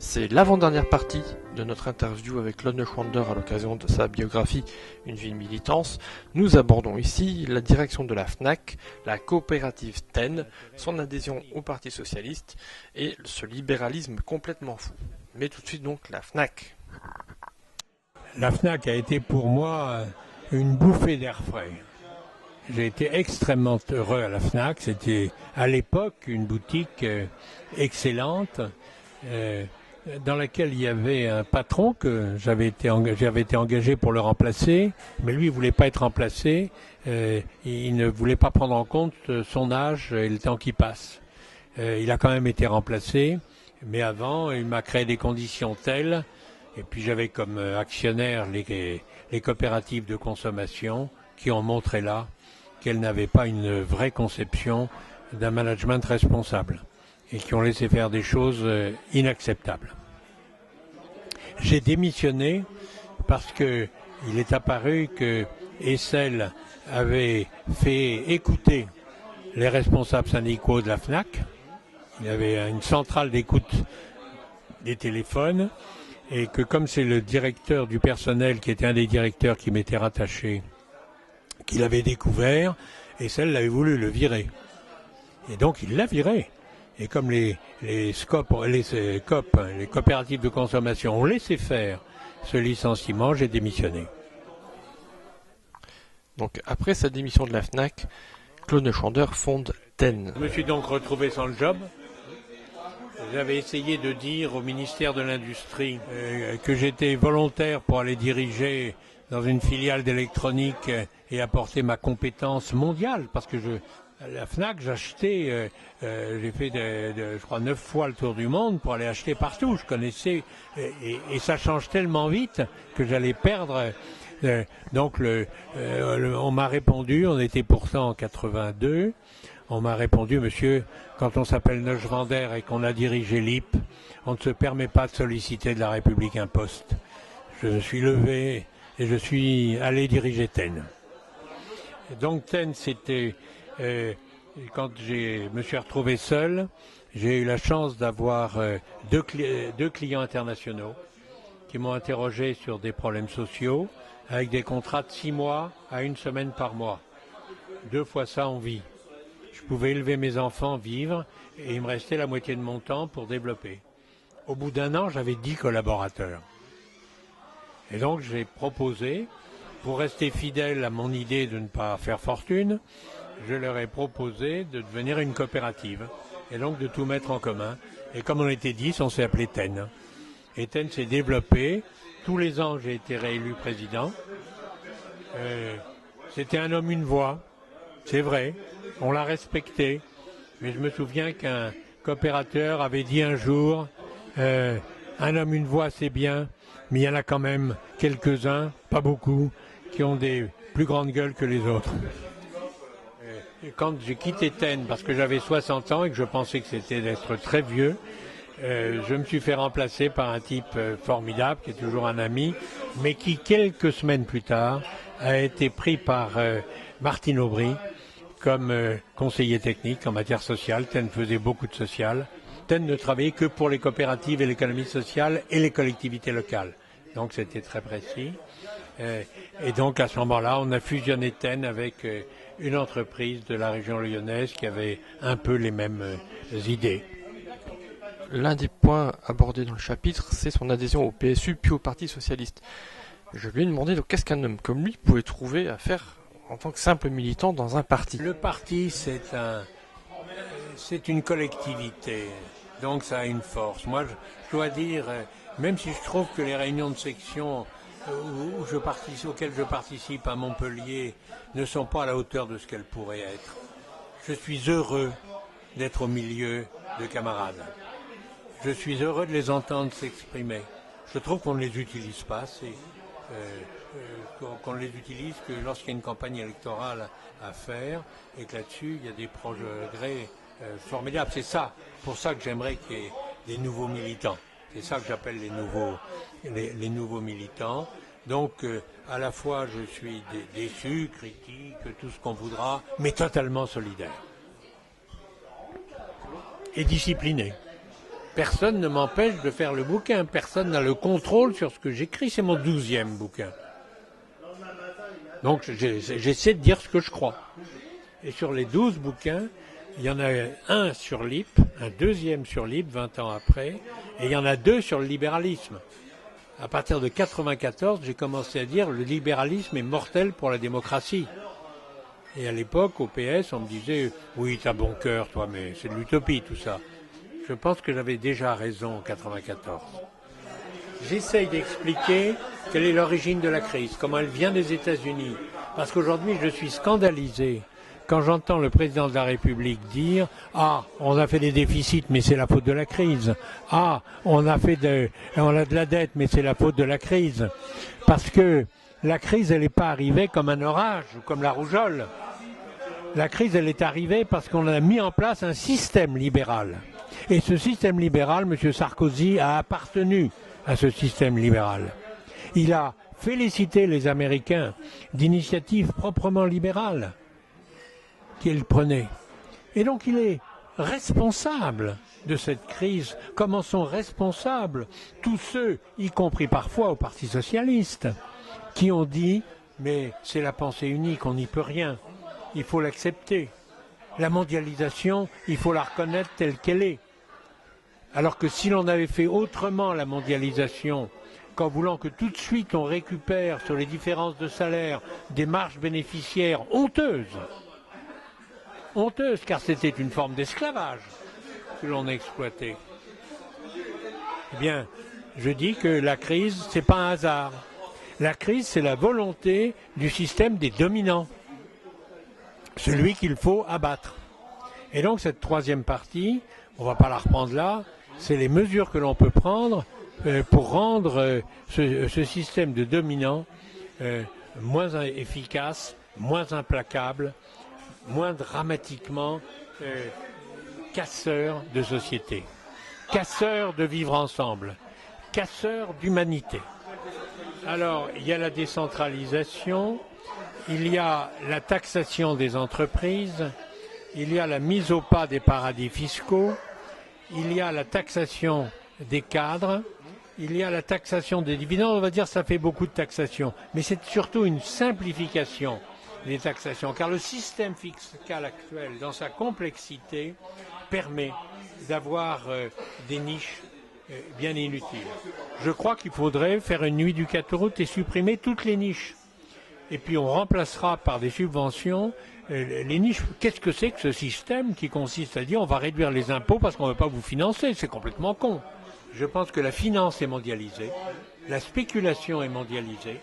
C'est l'avant-dernière partie de notre interview avec Lone Schwander à l'occasion de sa biographie Une vie de militance. Nous abordons ici la direction de la FNAC, la coopérative TEN, son adhésion au Parti Socialiste et ce libéralisme complètement fou. Mais tout de suite donc la FNAC. La FNAC a été pour moi une bouffée d'air frais. J'ai été extrêmement heureux à la FNAC. C'était à l'époque une boutique excellente dans laquelle il y avait un patron que j'avais été engagé pour le remplacer, mais lui il voulait pas être remplacé. Il ne voulait pas prendre en compte son âge et le temps qui passe. Il a quand même été remplacé, mais avant il m'a créé des conditions telles. Et puis j'avais comme actionnaires les coopératives de consommation qui ont montré là qu'elles n'avaient pas une vraie conception d'un management responsable et qui ont laissé faire des choses inacceptables. J'ai démissionné parce que il est apparu que Essel avait fait écouter les responsables syndicaux de la FNAC. Il y avait une centrale d'écoute des téléphones et que comme c'est le directeur du personnel qui était un des directeurs qui m'était rattaché, qu'il avait découvert, Essel l'avait voulu le virer. Et donc il l'a viré. Et comme les coopératives de consommation ont laissé faire ce licenciement, j'ai démissionné. Donc après sa démission de la FNAC, Claude Schwander fonde TEN. Je me suis donc retrouvé sans le job. J'avais essayé de dire au ministère de l'Industrie que j'étais volontaire pour aller diriger dans une filiale d'électronique et apporter ma compétence mondiale, parce que à la FNAC, j'achetais, j'ai fait je crois 9 fois le tour du monde pour aller acheter partout. Je connaissais, et ça change tellement vite que j'allais perdre. Donc on m'a répondu, on était pourtant en 82, on m'a répondu, monsieur, quand on s'appelle Neuschwander et qu'on a dirigé l'IP, on ne se permet pas de solliciter de la République un poste. Je me suis levé et je suis allé diriger TEN. Donc TEN, c'était... quand je me suis retrouvé seul, j'ai eu la chance d'avoir deux clients internationaux qui m'ont interrogé sur des problèmes sociaux avec des contrats de 6 mois à 1 semaine par mois. 2 fois ça en vie. Je pouvais élever mes enfants, vivre, et il me restait la moitié de mon temps pour développer. Au bout d'1 an, j'avais 10 collaborateurs. Et donc j'ai proposé, pour rester fidèle à mon idée de ne pas faire fortune, je leur ai proposé de devenir une coopérative et donc de tout mettre en commun. Et comme on était 10, on s'est appelé TEN. Et TEN s'est développé. Tous les ans, j'ai été réélu président. C'était un homme, une voix. C'est vrai, on l'a respecté. Mais je me souviens qu'un coopérateur avait dit un jour, un homme, une voix, c'est bien, mais il y en a quand même quelques-uns, pas beaucoup, qui ont des plus grandes gueules que les autres. Et quand j'ai quitté TEN, parce que j'avais 60 ans et que je pensais que c'était d'être très vieux, je me suis fait remplacer par un type formidable, qui est toujours un ami, mais qui, quelques semaines plus tard, a été pris par Martine Aubry comme conseiller technique en matière sociale. TEN faisait beaucoup de social. TEN ne travaillait que pour les coopératives et l'économie sociale et les collectivités locales. Donc c'était très précis. Et donc à ce moment-là, on a fusionné TEN avec une entreprise de la région lyonnaise qui avait un peu les mêmes idées. L'un des points abordés dans le chapitre, c'est son adhésion au PSU puis au Parti Socialiste. Je lui ai demandé donc qu'est-ce qu'un homme comme lui pouvait trouver à faire en tant que simple militant dans un parti. Le parti, c'est une collectivité, donc ça a une force. Moi, je dois dire, même si je trouve que les réunions de section auxquelles je participe à Montpellier ne sont pas à la hauteur de ce qu'elles pourraient être, je suis heureux d'être au milieu de camarades. Je suis heureux de les entendre s'exprimer. Je trouve qu'on ne les utilise pas assez. Qu'on ne les utilise que lorsqu'il y a une campagne électorale à faire et que là-dessus, il y a des progrès formidables. C'est ça, pour ça que j'aimerais qu'il y ait des nouveaux militants. C'est ça que j'appelle les nouveaux militants. Donc, à la fois, je suis déçu, critique, tout ce qu'on voudra, mais totalement solidaire. Et discipliné. personne ne m'empêche de faire le bouquin. Personne n'a le contrôle sur ce que j'écris. C'est mon 12e bouquin. Donc j'essaie de dire ce que je crois. Et sur les 12 bouquins, il y en a un sur l'IP, un deuxième sur l'IP 20 ans après, et il y en a 2 sur le libéralisme. À partir de 1994, j'ai commencé à dire le libéralisme est mortel pour la démocratie. Et à l'époque, au PS, on me disait « Oui, t'as bon cœur, toi, mais c'est de l'utopie, tout ça. » Je pense que j'avais déjà raison en 1994. J'essaye d'expliquer quelle est l'origine de la crise, comment elle vient des États-Unis. Parce qu'aujourd'hui, je suis scandalisé quand j'entends le président de la République dire « Ah, on a fait des déficits, mais c'est la faute de la crise. Ah, on a de la dette, mais c'est la faute de la crise. » Parce que la crise, elle n'est pas arrivée comme un orage ou comme la rougeole. La crise, elle est arrivée parce qu'on a mis en place un système libéral. Et ce système libéral, M. Sarkozy a appartenu à ce système libéral. Il a félicité les Américains d'initiatives proprement libérales qu'ils prenaient. Et donc il est responsable de cette crise, comme en sont responsables tous ceux, y compris parfois au Parti socialiste, qui ont dit « mais c'est la pensée unique, on n'y peut rien, il faut l'accepter. La mondialisation, il faut la reconnaître telle qu'elle est. » Alors que si l'on avait fait autrement la mondialisation, qu'en voulant que tout de suite on récupère sur les différences de salaire des marges bénéficiaires honteuses, car c'était une forme d'esclavage que l'on exploitait, eh bien, je dis que la crise, c'est pas un hasard. La crise, c'est la volonté du système des dominants, celui qu'il faut abattre. Et donc cette troisième partie, on ne va pas la reprendre là, c'est les mesures que l'on peut prendre pour rendre ce système de dominants moins efficace, moins implacable, moins dramatiquement casseur de société, casseur de vivre ensemble, casseur d'humanité. Alors, il y a la décentralisation, il y a la taxation des entreprises, il y a la mise au pas des paradis fiscaux, il y a la taxation des cadres, il y a la taxation des dividendes. On va dire que ça fait beaucoup de taxation, mais c'est surtout une simplification des taxations, car le système fiscal actuel, dans sa complexité, permet d'avoir des niches bien inutiles. Je crois qu'il faudrait faire une nuit du 4 août et supprimer toutes les niches. Et puis on remplacera par des subventions les niches. Qu'est-ce que c'est que ce système qui consiste à dire on va réduire les impôts parce qu'on ne veut pas vous financer? C'est complètement con. Je pense que la finance est mondialisée, la spéculation est mondialisée,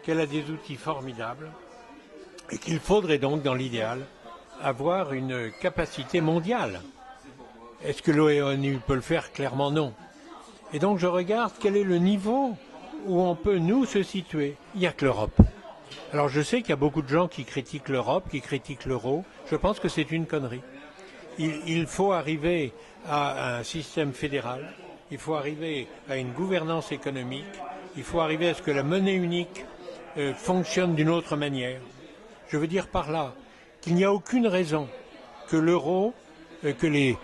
qu'elle a des outils formidables et qu'il faudrait donc, dans l'idéal, avoir une capacité mondiale. Est-ce que l'ONU peut le faire? Clairement non. Et donc je regarde quel est le niveau où on peut nous se situer. Il n'y a que l'Europe. Alors je sais qu'il y a beaucoup de gens qui critiquent l'Europe, qui critiquent l'euro. Je pense que c'est une connerie. Il faut arriver à un système fédéral, il faut arriver à une gouvernance économique, il faut arriver à ce que la monnaie unique fonctionne d'une autre manière. Je veux dire par là qu'il n'y a aucune raison que l'euro, que les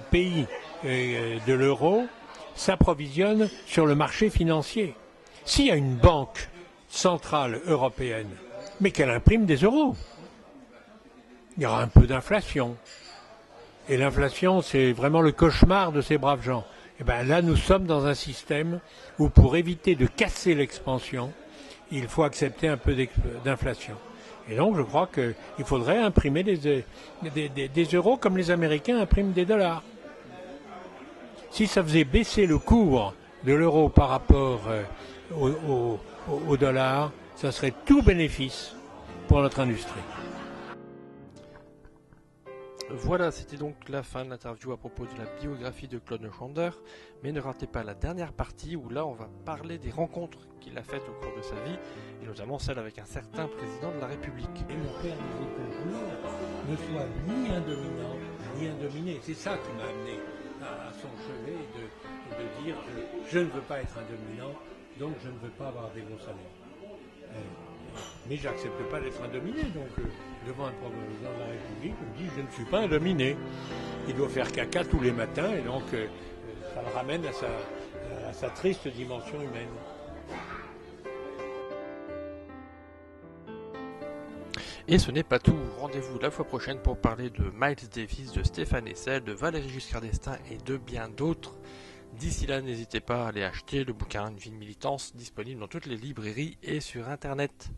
pays de l'euro s'approvisionnent sur le marché financier. S'il y a une banque centrale européenne, mais qu'elle imprime des euros, il y aura un peu d'inflation. Et l'inflation, c'est vraiment le cauchemar de ces braves gens. Et bien là, nous sommes dans un système où, pour éviter de casser l'expansion, il faut accepter un peu d'inflation. Et donc, je crois qu'il faudrait imprimer des euros comme les Américains impriment des dollars. Si ça faisait baisser le cours de l'euro par rapport au dollar, ça serait tout bénéfice pour notre industrie. Voilà, c'était donc la fin de l'interview à propos de la biographie de Claude Neuschwander, mais ne ratez pas la dernière partie où là on va parler des rencontres qu'il a faites au cours de sa vie, et notamment celle avec un certain président de la République. Et le père des États-Unis ne soit ni un dominant, ni un dominé. C'est ça qui m'a amené à son chevet de dire que je ne veux pas être un dominant, donc je ne veux pas avoir des gros salaires. Mais j'accepte pas d'être un dominé, donc devant un président de la République, il me dit « Je ne suis pas un dominé ». Il doit faire caca tous les matins et donc ça le ramène à sa triste dimension humaine. Et ce n'est pas tout, rendez-vous la fois prochaine pour parler de Miles Davis, de Stéphane Hessel, de Valéry Giscard d'Estaing et de bien d'autres. D'ici là, n'hésitez pas à aller acheter le bouquin Une vie de militance, disponible dans toutes les librairies et sur internet.